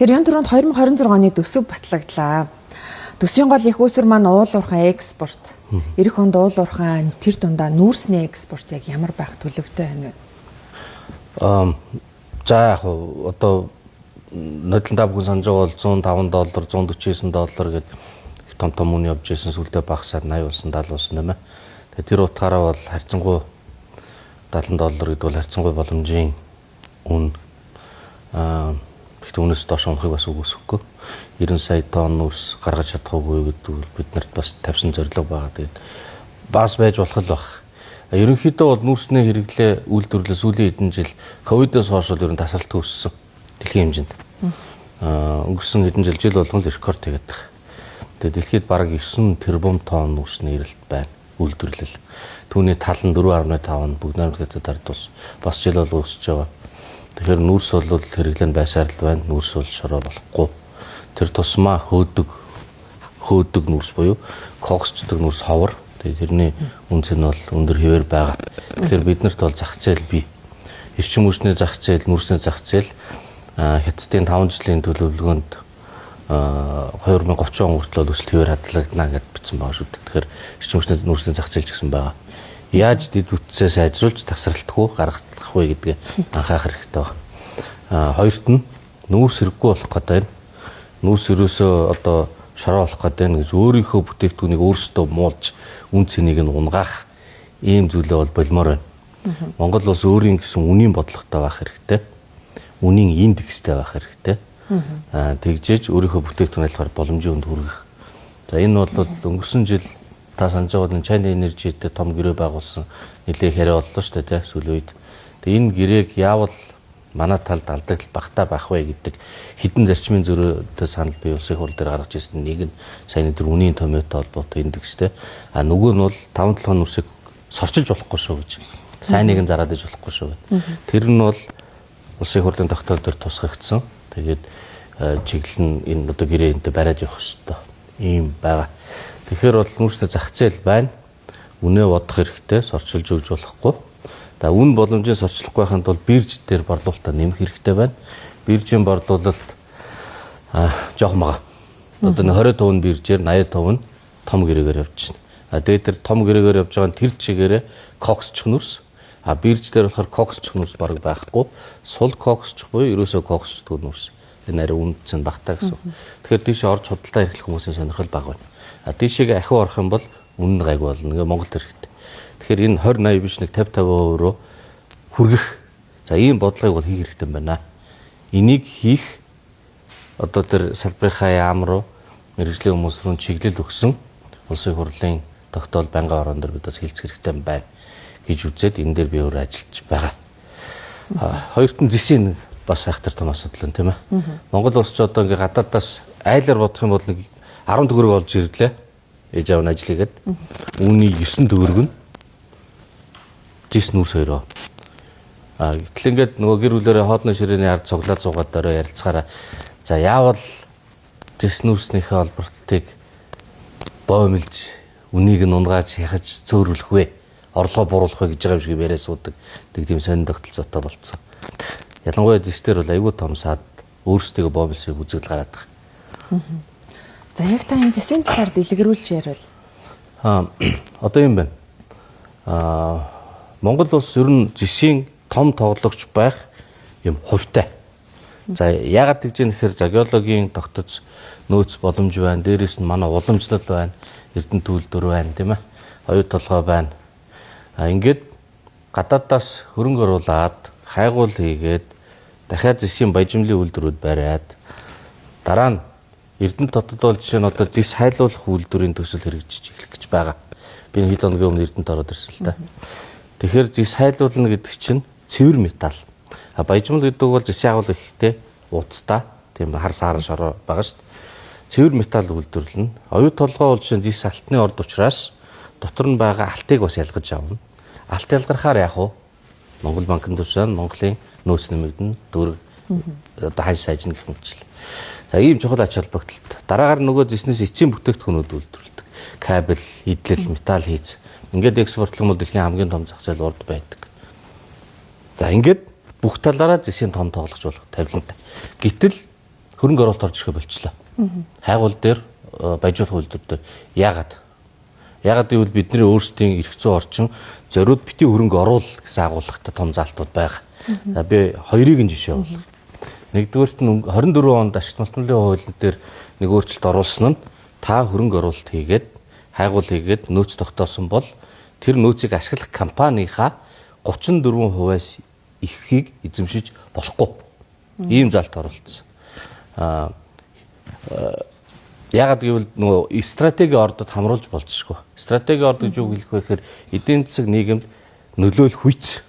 Тэгэхээр энэ түрүүнд 2026 оны төсөв батлагдлаа. Төсвийн гол их үүсвэр маань уул уурхай экспорт. Ирэх онд уул уурхай тэр дундаа нүүрсний экспорт яг ямар байх төлөвтэй байна вэ? За яг одоо нодлон та бүхэн санаж байгаа бол $105, $149 гэдэг том үн явж байсан сүлдээ багасаад 80 болсон 70 болсон нэмэ. Тэгээ тэр утгаараа бол харьцангуй $70 гэдэг бол харьцангуй боломжийн үн. Гэхдээ үнээс доош унахыг бас үгүйсэхгүй. 90 сая тонн нүүрс гаргаж чадах уугүй гэдэг бид нарт бас тавьсан зорилго байгаа. Тэгээд бас байж болох л баг. Ерөнхийдөө бол нүүрсний хэрэглээ үйлдвэрлэл сүүлийн хэдэн жил ковидоос хойш бол ер нь тасралт үүссэн дэлхийн хэмжээнд. Өнгөрсөн хэдэн жил болгон л рекорд хийгээд байгаа. Тэгээд дэлхийд бараг 9 тэрбум тонн нүүрсний эрэлт байна үйлдвэрлэл. Түүний тал нь 4.5 бүгд найрамдах хятадд бас жил бол өсөж байгаа. Тэгэхээр нүүрс бол хэрэглэн байсаар л байна. Нүүрс бол шороо болохгүй. Тэр тусмаа хөөдөг нүүрс буюу коксчдаг нүүрс ховор. Тэгээд тэрний үнц нь бол өндөр хэвээр байгаа. Тэгэхээр биднэрт бол зах зээл бий. Эрчим хүчний зах зээл, нүүрсний зах зээл хятадын 5 жилийн төлөвлөгөөнд 2030 он хүртэл өсөлт хэвээр хадгалагдана гэж бичсэн байгаа шүү дээ. Тэгэхээр эрчим хүчний нүүрсний зах зээл гэсэн байгаа. Яаж дэд бүтцээ сайжруулж тасралтгүй гаргах вэ гэдгээ анхаах хэрэгтэй байна. Хоёрт нь нүүрс хэрэггүй болох гэдэг нь нүүрс ерөөсөө одоо шороо болох гэдэг нь гэж өөрийнхөө бүтээгдэхүүнийг өөрсдөө муулж үн цэнийг нь унгаах ийм зүйлээ бол болмоор байна. Монгол улс өөрийн гэсэн үнийн бодлоготой байх хэрэгтэй. Үнийн индекстэй байх хэрэгтэй. Тэгжээж өөрийнхөө бүтээгдэхүүн айлхаар боломжийн үнд хүргэх. За энэ бол өнгөрсөн жил та санаж байгаа China Energy-тэй том гэрээ байгуулсан нэлээд хэрэг боллоо шүү дээ сүүлийн үед. Тэгээ энэ гэрээг яавал манай талд алдагдал багтаа байх вэ гэдэг хідэн зарчмын зөрөөтэй санал бий улсын хурал дээр гаргаж ирсэн нэг нь саяны тэр үнийн томьёотой холбоотой индекстэй. Нөгөө нь бол 5-7 нүрсийг сорчилж болохгүй шүү гэж. Сайныг нь зараад иж болохгүй шүү гэдэг. Тэр нь бол улсын хурлын тогтоол дээр тусгагдсан. Тэгээд чиглэл нь энэ одоо гэрээнтэй бариад явах хэрэгтэй. Ийм байгаа. Тэгэхээр бол нүүрсний зах зээл байна. Үнэ бодох хэрэгтэй, сорчилж өгж болохгүй. За үн боломжийн сорчлохгүй байханд бол бирж дээр борлуулалтаа нэмэх хэрэгтэй байна. Биржийн борлуулалт жоохон байгаа. Одоо 20% нь биржээр 80% нь том гэрээгээр явж байна. Тэгээд тэр том гэрээгээр явж байгаа нь тэр чигээрээ коксчих нүрс. Бирж дээр болохоор коксчих нүрс бараг байхгүй. Сул коксчих буюу ерөөсөө коксчдаг нүрс. Тэр нарийн үнд чинь багтаа гэсэн. Тэгэхээр тийш орж худалдаа эрхлэх хүмүүсийн сонирхол бага байна. Тийшээгээ ахиу орох юм бол үнэн гайг болно. Ингээ Монголд хэрэгтэй. Тэгэхээр энэ 20-80 биш нэг 50-50% руу хүргэх. За ийм бодлогыг бол хийх хэрэгтэй байна. Энийг хийх одоо тэр салбарынхаа яам руу мэргэжлийн хүмүүс рүү чиглэл өгсөн улсын хурлын тогтоол байнгын орон дээр бид бас хэлцэх хэрэгтэй байна гэж үзээд энэ дээр би өөр ажиллаж байгаа. Хоёрт нь зэсийн бас айхтар том асуудал нь тийм ээ. Монгол улс ч одоо ингээ гадаадаас айлаар бодох юм бол нэг 10 төгрөг олж ирлээ. Ээж аав нь ажиллагээд үүний 9 төгрөг нь жис нүүрс хоёроо. Гэтэл ингээд нөгөө гэр бүлэрээ хоодны ширээний ард цуглаад суугаад орой ярилцахаараа за яавал жис нүүрснийхээ олборлтыг боомлж үнийг нь унгааж яхаж цөөрүүлэх вэ? Орлогоо бууруулах вэ гэж байгаа юм шиг яриа суудаг. Тэг тийм сонин тогтолцоотой болцсон. Ялангуяа зэстэр бол айгүй том саад өөрсдөө боомлсыг үзэгдэл гараад байгаа. За яг та энэ зэсийн талаар дэлгэрүүлж ярил. Одоо юм байна. Монгол улс ер нь зэсийн том тоглогч байх юм хувьтай. За яагаад гэж юм гэхээр геологийн тогтоц нөөц боломж байна. Дээрээс нь манай уламжлал байна. Эрдэнэ төлөвлөр байна, тийм ээ. Оюу толгой байна. Ингээд гадаадаас хөрөнгө оруулаад хайгуул хийгээд дахиад зэсийн баяжмлын үйлдвэрүүд бариад дараа нь Эрдэнэ дотод бол жишээ нь одоо зэс хайлуулах үйлдвэрийн төсөл хэрэгжиж эхлэх гэж байгаа. Би хэд хоногийн өмнө Эрдэнэт ороод ирсэн л та. Тэгэхээр зэс хайлуулна гэдэг чинь цэвэр металл. Баяжмал гэдэг бол зэсийн агуул ихтэй уцтай тийм хар сааран шороо байгаа шүү дээ. Цэвэр металл үйлдвэрлэнэ. Оюу толгой бол жишээ нь зэс алтны орд учраас дотор нь байгаа алтыг бас ялгаж авна. Алт ялгархаар яах вэ? Монгол банкны тушаал Монголын нөөц нэмэгдэн дөрөв одоо хань сайжна гэх мэтчлээ. За ийм чухал ач холбогдолтой. Дараагаар нөгөө зэснээс эцсийн бүтээгдэхүүнүүд үйлдвэрлэдэг. Кабель, идэл, металл хийц. Ингээд экспортлох юм бол дэлхийн хамгийн том зах зээл урд байдаг. За ингээд бүх талаараа зэсийн том тоглогч болох тавилантай. Гэтэл хөрөнгө оруулалт орж ирэхэ болчлоо. Хайгуул дээр баяжуулах үйлдвэр дээр яагаад гэвэл бидний өөрсдийн эрх зүйн орчин зориуд бити хөрөнгө оруул гэсэн агуулгатай том залтууд байгаа. За би хоёрыг нь жишээ болгох. Нэгдүгээрт нь 24 онд ашигт малтмалын хууль дээр нэг өөрчлөлт оруулсан нь та хөрөнгө оруулалт хийгээд хайгуул хийгээд нөөц тогтоосон бол тэр нөөцийг ашиглах компанийнхаа 34%-аас ихийг эзэмшиж болохгүй. Ийм залт оруулсан. Яагаад гэвэл нөгөө стратеги ордод хамруулж болцсохгүй. Стратеги орд гэж юу хэлэх вэ гэхээр эдийн засаг нийгэмд нөлөөлөх хүч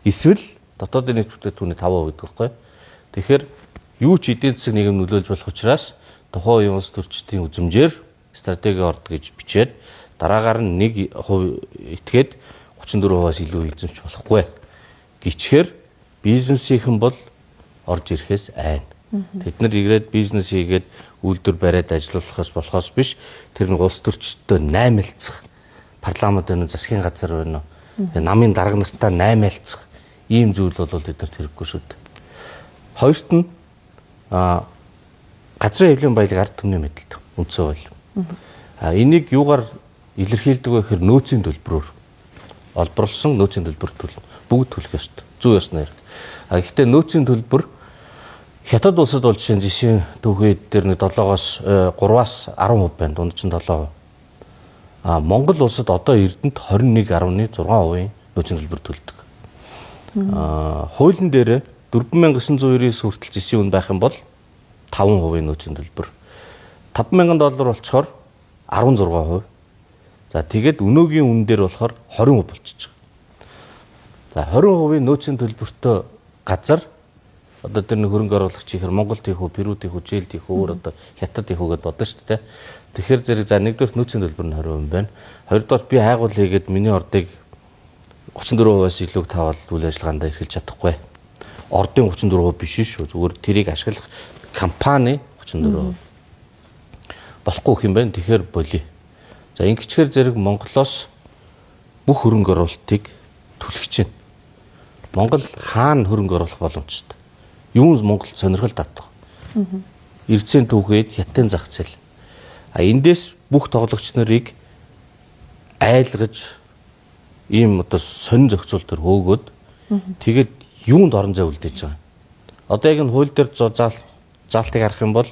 эсвэл дотоодын нийт бүтээгдэхүүний 5% гэдэг байхгүй. Тэгэхээр юу ч эдийн засаг нийгэм нөлөөлж болох учраас тухайн үеийн улс төрчдийн үзмжээр стратеги орд гэж бичээд дараагаар нь 1% итгээд 34%-аас илүү эзэмш болохгүй. Гичхээр бизнесийнхэн бол орж ирэхээс айна. Тэд нар ирээд бизнес хийгээд үйлдвэр бариад ажиллахаас болохоос биш тэр нэг улс төрчдөө наймаалцах парламент байна уу засгийн газар байна уу намын дарга нартаа наймаалцах ийм зүйл бол эдгээр хэрэггүй шүү дээ. Хоёрт нь газрын хэвлэлийн баялаг ард түмний мэдэлт үндсэн хууль. Энийг юугаар илэрхийлдэг вэ гэхээр нөөцийн төлбөрөөр олборлсон нөөцийн төлбөр бүгд төлөх ёстой. Зүй ёсны хэрэг. Гэхдээ нөөцийн төлбөр хятад улсад бол жишээ түүхэд дээр нэг 7-оос 3-аас 10% байна. Дунд чинь 7%. Монгол улсад одоо Эрдэнэт 21.6% нөөцийн төлбөр төлдөг. Хуулийн дээр 4999 хүртэл жишээ үн байх юм бол 5% нөөцийн төлбөр. $5,000 болчоор 16%. За тэгээд өнөөгийн үн дээр болохоор 20% болчихж байгаа. За 20% нөөцийн төлбөртөө газар одоо тэр нэг хөрөнгө оруулагч ихэр Монголд хийх үү, Перуд хийх үү, Чилд хийх үү, өөр одоо Хятад хийх үү гэдээ бодно шүү дээ. Тэгэхээр зэрэг за нэгдүгээр нөөцийн төлбөр нь 20% байна. Хоёрдугаар би хайгуул хийгээд миний ордыг 34%-аас илүүг таваад үйл ажиллагаанд эрхэлж чадахгүй. Ордын 34% биш шүү. Зүгээр тэрийг ашиглах компани 34%. Болохгүй юм байна. Тэгэхээр болиё. За ингэчгээр зэрэг Монголоос бүх хөрөнгө оруулалтыг түлхэж байна. Монгол хаана хөрөнгө оруулах боломжтой? Юун Монголд сонирхол татах. Эрдэнэ түүхэд хятадын зах зээл. Эндээс бүх тоглогч нарыг айлгаж ийм одоо сонин зохицуул төр хөөгөөд тэгээд юунд орон зай үлдээж байгаа. Одоо яг энэ хууль дээр заалтыг харах юм бол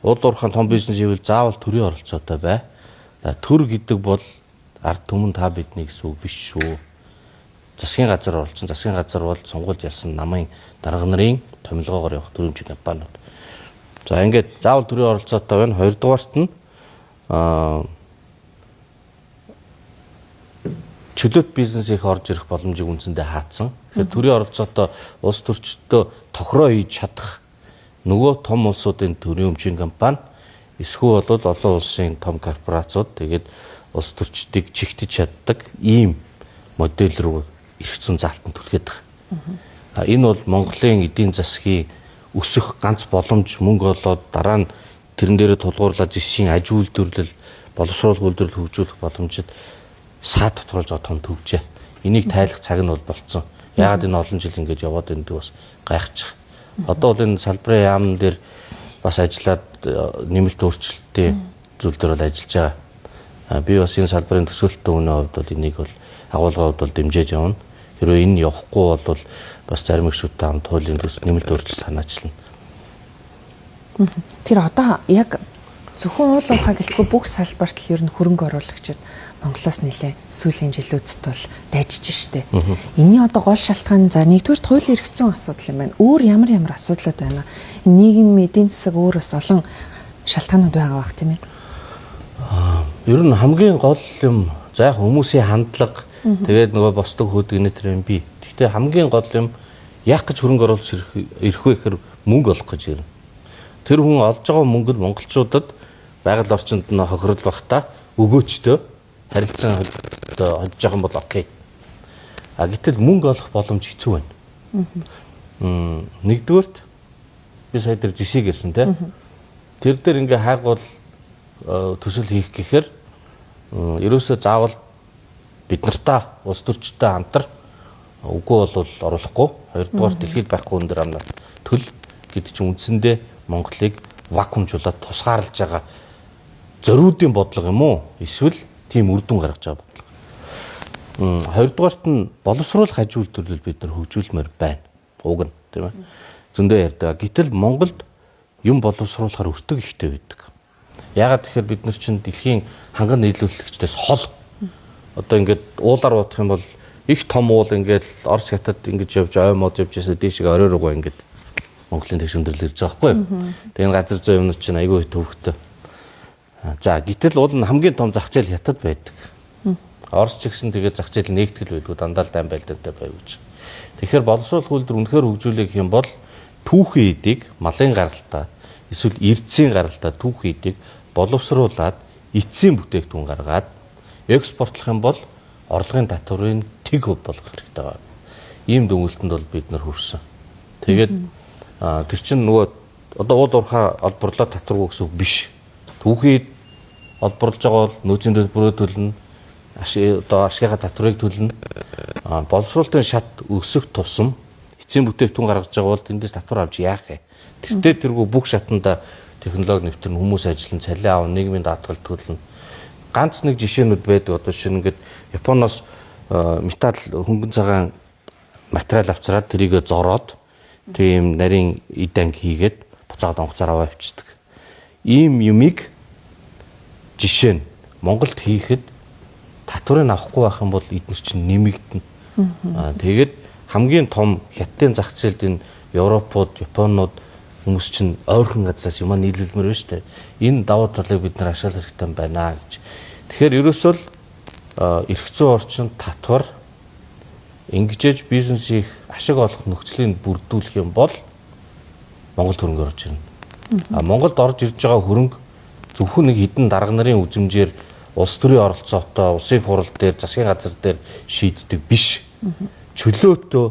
улс уурхайн том бизнес хийвэл заавал төрийн оролцоотой бай. Төр гэдэг бол ард түмэн та бидний гэсэн үг биш шүү. Засгийн газар оролцсон. Засгийн газар бол сонгуульд ялсан намын дарга нарын томилгоогоор явах төрөмжийн компаниуд. За ингээд заавал төрийн оролцоотой байна. Хоёрдугаарт нь чөлөөт бизнес их орж ирэх боломжийг үндсэндээ хаацсан. Тэгэхээр төрийн оролцоотой улс төрчдөө тохироо хийж чадах нөгөө том улсуудын төрийн өмчийн компани эсвэл бол олон улсын том корпорациуд тэгээд улс төрчдийг чигтэж чаддаг ийм модель рүү эрх зүйн заалтанд түлхээд байгаа. Энэ бол Монголын эдийн засгийн өсөх ганц боломж мөнгө олоод дараа нь тэрэн дээрээ тулгуурлаад жишийн аж үйлдвэрлэл боловсруулах үйлдвэрлэл хөгжүүлэх боломжид саад тодруулж байгаа том төвжээ. Энийг тайлах цаг нь бол болцсон. Яагаад энэ олон жил ингэж яваад байна гэдэг бас гайхчих. Одоо бол энэ салбарын яамн дээр бас ажиллаад нэмэлт өөрчлөлтийн зүйл дээр бол ажиллаж байгаа. Би бас энэ салбарын төсөөлтөй үнийн хувьд бол энийг бол агуулгын хувьд бол дэмжиж явна. Хэрвээ энэ явахгүй бол бас зарим их шүттэй хамт хуулийн төс нэмэлт өөрчлөлт санаачлна. Тэр одоо яг зөвхөн уул уурхай гэлтгүй бүх салбарт л ер нь хөрөнгө оруулагчид Монголоос нэлээ сүүлийн жилүүдэд бол дайжиж штэ. Энийний одоо гол шалтгаан за нэгдүгээр хуулийн эрх зүйн асуудал юм байна. Өөр ямар асуудлууд байна? Нийгэм эдийн засаг өөрөөс олон шалтгаанууд байгаа бах тийм ээ. Ер нь хамгийн гол юм за яг хүмүүсийн хандлага тэгээд нөгөө босдог хөдөлгөөний төрөм бий. Гэхдээ хамгийн гол юм яах гэж хөрөнгө оруулж ирэх вэ гэхээр мөнгө олох гэж ирнэ. Тэр хүн олж байгаа мөнгөд монголчуудад байгаль орчинд нь хохирол бахта өгөөчтөө харилцан хожж байгаа юм бол окей. Гэтэл мөнгө олох боломж хэцүү байна. Нэгдүгээрт би сая дээр жишээ гэсэн те. Тэр дээр ингээ хайгуул төсөл хийх гэхээр ерөөсөө заавал бид нартаа улс төрчтэй хамтар үгүй бол оруулахгүй. Хоёрдугаар дэлхийд байхгүй өндөр амнаас төл гэдэг чинь үндсэндээ Монголыг вакуумжуулаад тусгаарлаж байгаа зориудын бодлого юм уу? Эсвэл тийм үр дүн гаргаж байгаа бодлого. Хоёрдугаарт нь боловсруулах аж үйлдвэрлэл бид нар хөгжүүлмээр байна. Уг нь тийм ээ. Зөндөө ярьдаг. Гэтэл Монголд юм боловсруулахаар өртөг ихтэй байдаг. Яагаад тэгэхээр бид нар чинь дэлхийн ханган нийлүүлэгчдээс хол. Одоо ингээд уулаар бодох юм бол их том уул ингээд Орос хятад ингэж явж оймод явж байсаа дээшээ орой руугаа ингээд Монголын тэгш өндөрлөл ирж байгаа байхгүй юу? Тэгээ энэ газар зүй юмнууд чинь айгүй төвөгтэй. За гэтэл уул нь хамгийн том зах зээл хятад байдаг. Орос ч гэсэн тэгээд зах зээл нэгтгэл байлгүй дандаа л дайм байлдаатай байв гэж. Тэгэхээр боловсруулах үйлдвэр үнэхээр хөгжүүлэх юм бол түүхэн эдийг малын гаралтаа эсвэл эрдсийн гаралтаа түүхэн эдийг боловсруулад эцсийн бүтээгдэхүүн гаргаад экспортлох юм бол орлогын татврын тэг хөв болох хэрэгтэй байна. Ийм дүгнэлтэнд бол бид нар хүрсэн. Тэгээд тэр чинь нөгөө одоо уул уурхай олборлоо татваргүй гэсэн үг биш. Түүхийд олборлож байгаа бол нөөцийн төлбөрөө төлнө. Одоо ашигынхаа татварыг төлнө. Боловсруулалтын шат өсөх тусам эцсийн бүтээгдэхүүн гаргаж байгаа бол тэндээс татвар авч яах вэ? Тэртээ тэргүй бүх шатанда технологи нэвтэрнэ, хүмүүс ажиллана, цалин аав, нийгмийн даатгал төлнө. Ганц нэг жишээнүүд байдаг. Одоо шинэ ингээд Японоос металл хөнгөн цагаан материал авчраад тэрийг зороод тийм нарийн иданг хийгээд буцаад онгоцоор аваа авчдаг. Ийм юмыг жишээ нь Монголд хийхэд татварыг авахгүй байх юм бол эдгээр чинь нэмэгдэнэ. Тэгээд хамгийн том хятадын зах зээлд энэ Европууд, Японууд хүмүүс чинь ойрхон газраас юмаа нийлүүлмээр байна шүү дээ. Энэ давуу талыг бид нар ашиглах хэрэгтэй байна гэж. Тэгэхээр ерөөсөө л эрх зүйн орчинд татвар ингэж бизнесийг ашиг олох нөхцөлийг бүрдүүлэх юм бол Монгол хөрөнгө орж ирнэ. Монголд орж ирж байгаа хөрөнгө зөвхөн нэг хэдэн дарга нарын үзмжээр улс төрийн оролцоотой улсын хурал дээр засгийн газар дээр шийддэг биш. Чөлөөтөө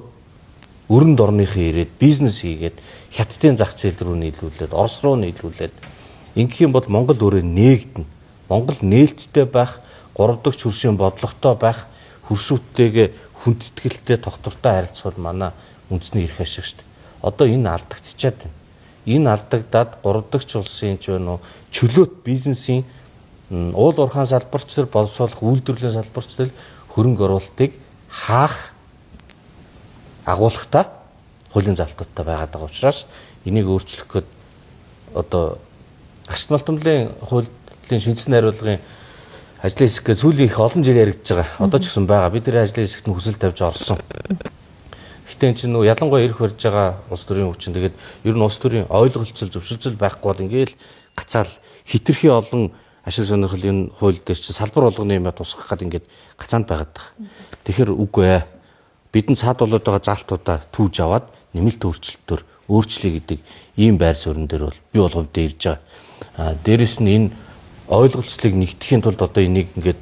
өрөнд орныхын ирээд бизнес хийгээд хятадын зах зээл рүү нийлүүлээд Орос руу нийлүүлээд ингэх юм бол Монгол өөрөө нээгдэнэ. Монгол нээлттэй байх, 3 дахь хөршийн бодлоготой байх, хөршүүттэйгээ хүндэтгэлтэй тогтвортой харилцахад манай үндэсний эрх ашиг шүү дээ. Одоо энэ алдагдчихад байна. Энэ алдагдаад 3 дахь улсын ч байна уу чөлөөт бизнесийн уул уурхайн салбарч төр боловсруулах үйлдвэрлэлийн салбарч төр хөрөнгө оруулалтыг хаах агуулгатай хуулийн залтуудтай байгаад байгаа учраас энийг өөрчлөх гээд одоо гарч малтмлын хуулийн шинжилсэн хариулгын ажлын хэсэг сүүлийн их олон жил яригдж байгаа. Одоо ч гэсэн байгаа. Бид нэр ажлын хэсэгт хүсэл тавьж орсон. Гэтэ энэ чинь нөгөө ялангуяа ирэх барьж байгаа улс төрийн хүчин тэгээд ер нь улс төрийн ойлголцол зөвшөлтөл байхгүй бол ингээл гацаал хитрхи олон ашиг сонирхлын хууль дээр чинь салбар болгоны юм тусгах гээд ингээд гацаанд байгаад байгаа. Тэгэхээр үгүй ээ. Бидний цаад болоод байгаа залтуудаа түүж аваад нэмэлт өөрчлөлтөөр өөрчлөе гэдэг ийм байр суурин дээр бол би бол хувьдаа ирж байгаа. Дээрэс нь энэ ойлголцлыг нэгтгэхийн тулд одоо энийг ингээд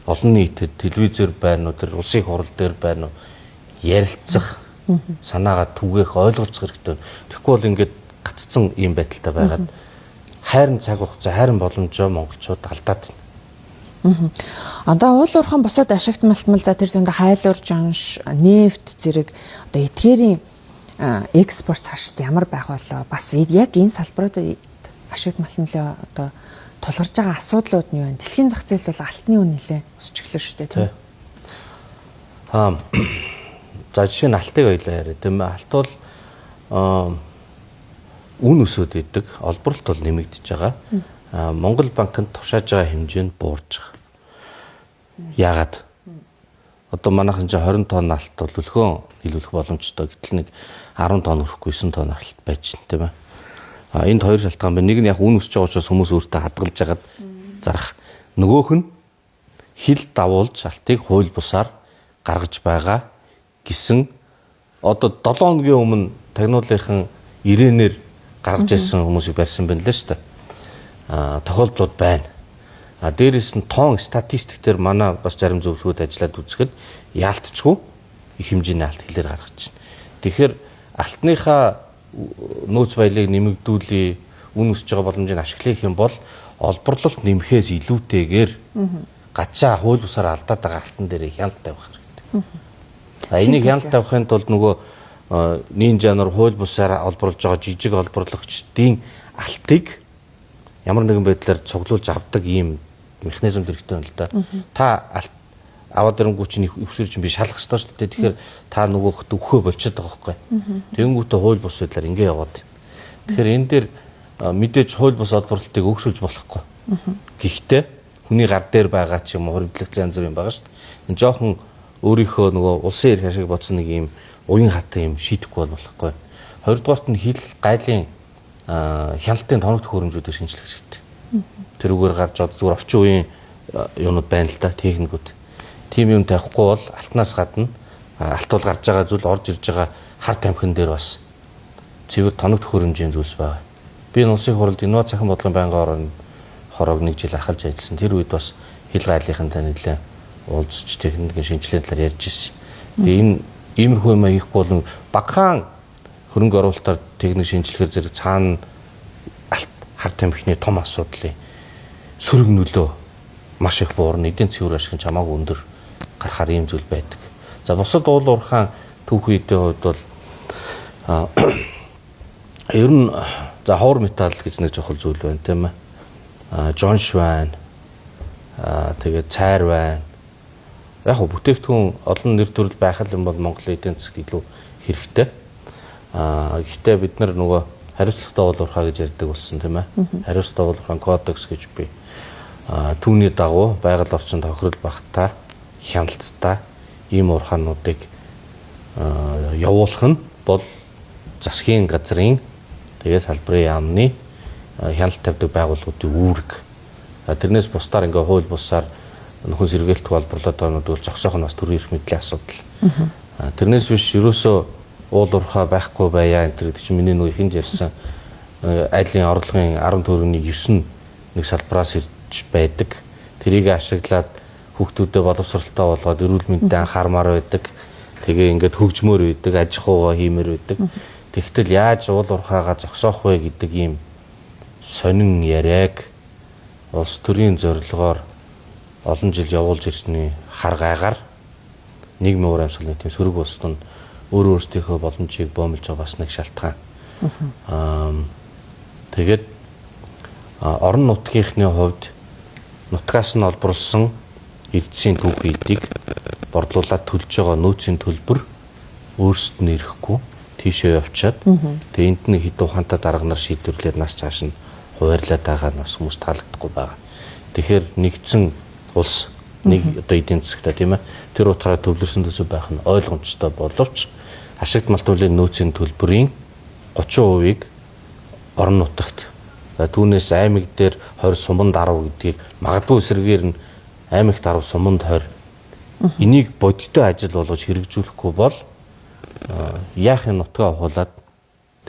олон нийтэд телевизээр байрнууд төр улсын хурал дээр байрнууд ярилцах санаагаа түгээх ойлголцох хэрэгтэй. Тэгэхгүй бол ингээд гаццсан ийм байдалтай байгаад хайрын цаг хугацаа хайрын боломжоо монголчууд алдаад байна. Одоо уул уурхайн бусад ашигт малтмал за тэр зөндө хайлуурж онш, нефт зэрэг одоо эдгээрийн экспорт цаашд ямар байх болоо бас яг энэ салбаруудад ашигт малтмалаа одоо тулгарч байгаа асуудлууд нь юу вэ? Дэлхийн зах зээл бол алтны үн нэлээ өсч өглөө шүү дээ тийм. За жишээ нь алтыг ойлаа яриа тийм ээ. Алт бол үн өсөд идэг, олборлолт бол нэмэгдэж байгаа. Монгол банкнд тушааж байгаа хэмжээ нь буурж байгаа. Яагаад? Одоо манайхан чинь 20 тонн алт бол өлхөө нийлүүлэх боломжтой. Гэтэл нэг 10 тонн хүрэхгүй 9 тонн алт байж байна тийм ээ. Энд хоёр шалтгаан байна. Нэг нь яг үн өсөж байгаа учраас хүмүүс өөртөө хадгалж хагаад зарах. Нөгөөх нь хил давуулж алтыг хууль бусаар гаргаж байгаа гэсэн одоо 7 хоногийн өмнө тагнуулынхан ирээнээр гаргаж ирсэн хүмүүсийг барьсан байна лээ шүү дээ. Тохиолдлууд байна. Дээрээс нь тоон статистик дээр манай бас зарим зөвлөгөөд ажиллаад үзэхэд яалтчгүй их хэмжээний алт хэлээр гаргаж байна. Тэгэхээр алтныхаа нөөц баялаг нэмэгдүүлээ, үн өсөж байгаа боломжийг ашиглах юм бол олборлолт нэмэхээс илүүтэйгээр гацаа хууль бусаар алдаад байгаа алтан дээр хяналт тавих хэрэгтэй. Энийг хяналт тавихын тулд нөгөө нийт жанр хууль бусаар олборлож байгаа жижиг олборлагчдын алтыг ямар нэгэн байдлаар цуглуулж авдаг ийм механизм хэрэгтэй юм л да. Та аваад ирэнгүү чинь өвсөр чинь би шалах ёстой шүү дээ. Тэгэхээр та нөгөөхд өгөхөө болчиход байгаа байхгүй. Тэгэнгүүтээ хууль бус байдлаар ингэ яваад. Тэгэхээр энэ дээр мэдээж хууль бус олборлолтыг өгсөж болохгүй. Гэхдээ хүний гар дээр байгаа ч юм уу хоригдлогцсон янз бүр юм байгаа шүү дээ. Энэ жоохон өөрийнхөө нөгөө улсын эрх ашиг бодсон нэг юм уян хатан юм шийдэхгүй болохгүй. Хоёрдугаарт нь хил гайлын хяналтын тоногдох хөрөмжүүдийг шинжлэх хэрэгтэй. Тэрүүгээр гарч одоо зүгээр орчин үеийн юмуд байна л да, техникүүд. Тим юм тавихгүй бол алтнаас гадна алт бол гарч байгаа зүйл орж ирж байгаа хар тамхин дээр бас цэвэр тоногдох хөрөмжийн зүйлс байгаа. Би энэ улсын хурлд инновац захин бодлогын байнгын хорог 1 жил ахалж ажилласан. Тэр үед бас хил гайлынхантай нэлээд уулзч техникийн шинжилгээний талаар ярьж ирсэн. Тэгээ энэ иймэрхүү юм хийхгүй бол багахан хөрөнгө оруулалтаар техник шинжилгээр зэрэг цаана хар тамхины том асуудлыг сөрөг нөлөө маш их буурна. Эдийн засгийн ашиг нь хамаагүй өндөр гарахаар ийм зүйл байдаг. За бусад уул уурхаан түүх үеийн хувьд бол ер нь за ховор металл гэж нэг жохол зүйл байна тийм ээ. Жонш байна. Тэгээд цайр байна. Яг гоо бүтээгдэхүүн олон нэр төрөл байх юм бол Монголын эдийн засгт илүү хэрэгтэй. Гэхдээ бид нар нөгөө хариуцлагатай уул уурхай гэж ярьдаг болсон тийм ээ. Хариуцлагатай уул уурхайн кодекс гэж би түүний дагуу байгаль орчинд тохирол багтаа хяналттай ийм уурхаануудыг явуулах нь бол засгийн газрын тэгээ салбарын яамны хяналт тавьдаг байгууллагуудын үүрэг. Тэрнээс бусдаар ингээ хууль бусаар нөхөн сэргээлт холбоорлоод байнууд бол зогсоох нь бас төрийн эрх мэдлийн асуудал. Тэрнээс биш ерөөсөө уул уурхай байхгүй байя энэ гэдэг чинь миний нөгөө ихэнд ярьсан айлын орлогын 14.9 нэг салбараас ирж байдаг. Тэрийг ашиглаад хүүхдүүдэд боловсралтай болгоод эрүүл мэндэд анхаармаар байдаг. Тэгээ ингээд хөгжмөр байдаг, аж ахуйгаа хиймээр байдаг. Тэгтэл яаж уул уурхайгаа зогсоох вэ гэдэг ийм сонин яриаг улс төрийн зорилгоор олон жил явуулж ирсний хар гайгаар нийгмийн уур амьсгалын тийм сөрөг болсод нь өөрөөсдийнхөө боломжийг боомлж байгаа бас нэг шалтгаан. Тэгээд орон нутгийнхны хувьд нутгаас нь олборлсон эрдэсийн түүхийдийг борлуулаад төлж байгаа нөөцийн төлбөр өөрсдөд нь ирэхгүй тийшээ явчаад тэгээд энд нэг хэд ухаантай дарга нар шийдвэрлээд нас цааш нь хуваарлаад байгаа нь бас хүмүүс таалагдахгүй байгаа. Тэгэхээр нэгдсэн улс нэг одоо эдийн засгтаа тийм ээ тэр утгаараа төвлөрсөн төсөв байх нь ойлгомжтой боловч ашигт малтуулын нөөцийн төлбөрийн 30%-ийг орон нутагт түүнээс аймаг дээр 20 суманд 10 гэдгийг магадгүй эсрэгээр нь аймагт 10 суманд 20 энийг бодиттой ажил болгож хэрэгжүүлэхгүй бол яахын нутгаа ухуулаад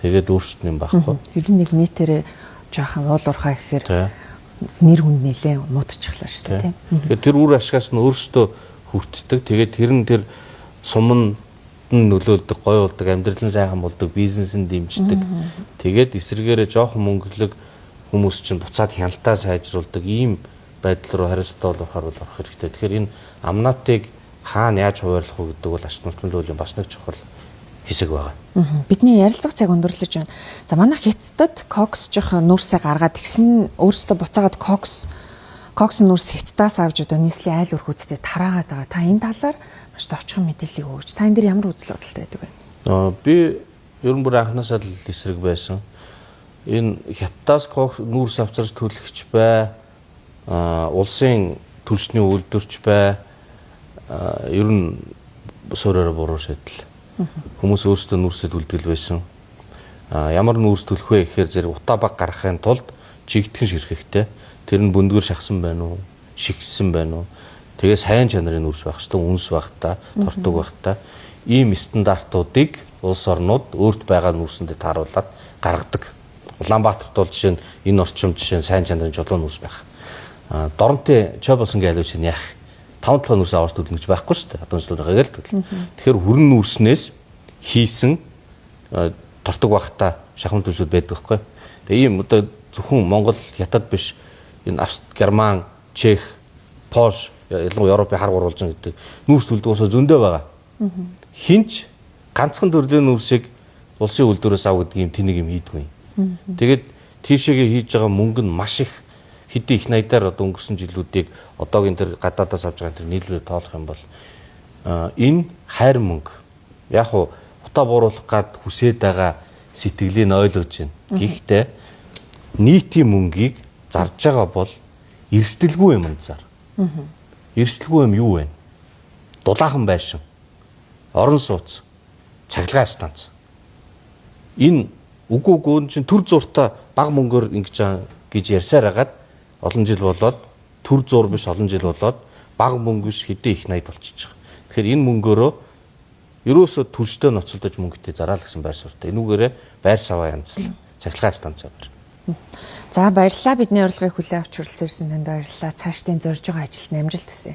тэгээд өөрчлөлт юм байхгүй. Ер нь нэг нийтээрээ жоохон уул уурхай гэхээр нэр хүнд нэлээ муудчихлаа шүү дээ тийм. Тэгээд тэр үр ашигаас нь өөрсдөө хүртдэг. Тэгээд тэр суманд нөлөөлдөг, гоё болдог, амьдрал нь сайхан болдог, бизнесэнд дэмждэг. Тэгээд эсрэгээрээ жоохон мөнгөлөг хүмүүс чинь буцаад хяналтаа сайжруулдаг ийм байдал руу хариуцтай болохоор орох хэрэгтэй. Тэгэхээр энэ амнаатыг хаана яаж хуваарлах вэ гэдэг бол ашигт малтуулын хуулийн бас нэг чухал хэсэг байгаа. Бидний ярилцах цаг өндөрлөж байна. За манай Хятадд кокс жоохон нүүрсээ гаргаад тэгсэн өөрөөсөө буцаагаад кокс нүүрс Хятадаас авч одоо нийслэлийн айл өрхүүдтэй тараагаад байгаа. Та энэ талаар маш товчхон мэдээллийг өгөөч. Та энэ дээр ямар үзэл бодолтой байдаг вэ? Би ерөн бүр анхнаасаа л эсрэг байсан. Энэ Хятадаас кокс нүүрс авчирч төлөгч бай. Улсын түлшний үйлдвэрч бай. Ер нь суураараа буруу шийдэл. Хүмүүс өөрсдөө нүүрсэд үлдэл байсан. Ямар нүүрс төлөх вэ гэхээр зэрэг утаа баг гаргахын тулд чигтгэн ширхэгтэй. Тэр нь бүндгэр шахсан байна уу? Шигсэн байна уу? Тэгээ сайн чанарын нүүрс байх хэвээр үнс байх та, тортог байх та. Ийм стандартуудыг улс орнууд өөрт байгаа нүүрсэндээ тааруулаад гаргадаг. Улаанбаатарт бол жишээ нь энэ орчим жишээ нь сайн чанарын жолоо нүүрс байх. Доронтой чой болсонгийн аливч нь яах? 5-7 нүүрс аваад төлнө гэж байхгүй шүү дээ. Хадамжлууд байгаа л төлнө. Тэгэхээр хүрэн нүүрснээс хийсэн тортог багтаа шахам төлсүүд байдаг байхгүй. Тэгээ ийм одоо зөвхөн Монгол, Хятад биш энэ Австри, Герман, Чех, Польш, ялангуяа Европын хар гурвалжин гэдэг нүүрс төлдөг улсууд зөндөө байгаа. Хинч ганцхан төрлийн нүүрсийг улсын үйлдвэрээс ав гэдэг юм тэнийг юм хийдгүй. Тэгээд тийшээгээ хийж байгаа мөнгө нь маш их хэдий их найдаар одоо өнгөрсөн жилүүдийг одоогийн тэр гадаадаас авч байгаа тэр нийлүүлээ тоолох юм бол энэ хайр мөнгө яг уу утаа бууруулах гад хүсээд байгаа сэтгэлийг ойлгож байна. Гэхдээ нийтийн мөнгийг зарж байгаа бол эрсдэлгүй юм зар. Эрсдэлгүй юм юу вэ? Дулаахан байшин, орон сууц, цахилгаан станц. Энэ үгүй чинь төр зуртаа баг мөнгөөр гэж ярьсаар хагаад олон жил болоод төр зур биш олон жил болоод баг мөнгө биш хэдий их найд болчихж байгаа. Тэгэхээр энэ мөнгөөрөө ерөөсөө төржтэй ноцолдож мөнгөтэй зараал гэсэн байр суурьтай. Энүүгээрээ байр саваа янзлал цахилгаан станцаа барь. За баярлалаа, бидний урилгыг хүлээн авч хүрэлцэн ирсэн танд баярлалаа. Цаашдын зорж байгаа ажилд амжилт хүсье.